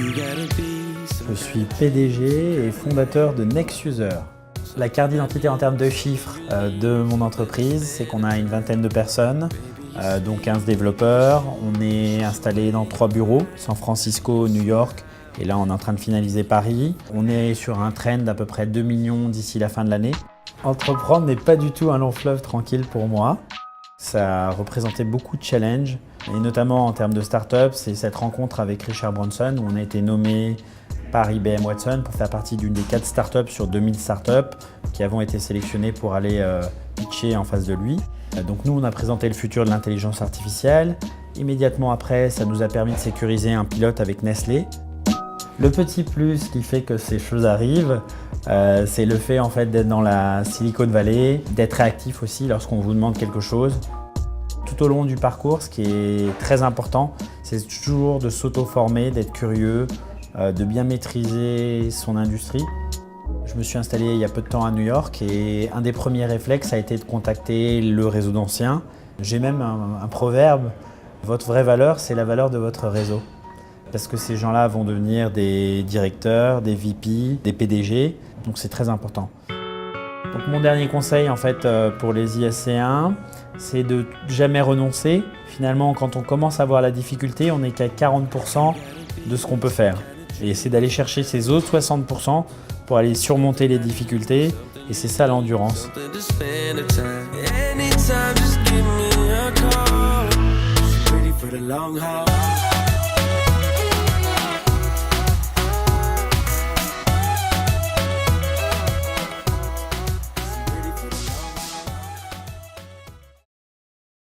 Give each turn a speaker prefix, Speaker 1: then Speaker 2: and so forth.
Speaker 1: Je suis PDG et fondateur de NextUser. La carte d'identité en termes de chiffres de mon entreprise, c'est qu'on a une vingtaine de personnes, dont 15 développeurs. On est installé dans 3 bureaux, San Francisco, New York, et là on est en train de finaliser Paris. On est sur un trend d'à peu près 2 millions d'ici la fin de l'année. Entreprendre n'est pas du tout un long fleuve tranquille pour moi. Ça a représenté beaucoup de challenges, et notamment en termes de start-up, c'est cette rencontre avec Richard Branson où on a été nommé par IBM Watson pour faire partie d'une des 4 startups sur 2000 startups qui avons été sélectionnées pour aller pitcher en face de lui. Donc nous, on a présenté le futur de l'intelligence artificielle. Immédiatement après, ça nous a permis de sécuriser un pilote avec Nestlé. Le petit plus qui fait que ces choses arrivent, c'est le fait en fait d'être dans la Silicon Valley, d'être réactif aussi lorsqu'on vous demande quelque chose. Tout au long du parcours, ce qui est très important, c'est toujours de s'auto-former, d'être curieux, de bien maîtriser son industrie. Je me suis installé il y a peu de temps à New York et un des premiers réflexes a été de contacter le réseau d'anciens. J'ai même un proverbe, votre vraie valeur, c'est la valeur de votre réseau. Parce que ces gens-là vont devenir des directeurs, des VP, des PDG, donc c'est très important. Donc mon dernier conseil en fait pour les ISC1, c'est de jamais renoncer. Finalement, quand on commence à voir la difficulté, on n'est qu'à 40% de ce qu'on peut faire. Et c'est d'aller chercher ces autres 60% pour aller surmonter les difficultés. Et c'est ça l'endurance.
Speaker 2: Anytime, just give me a call. Ready for the long haul.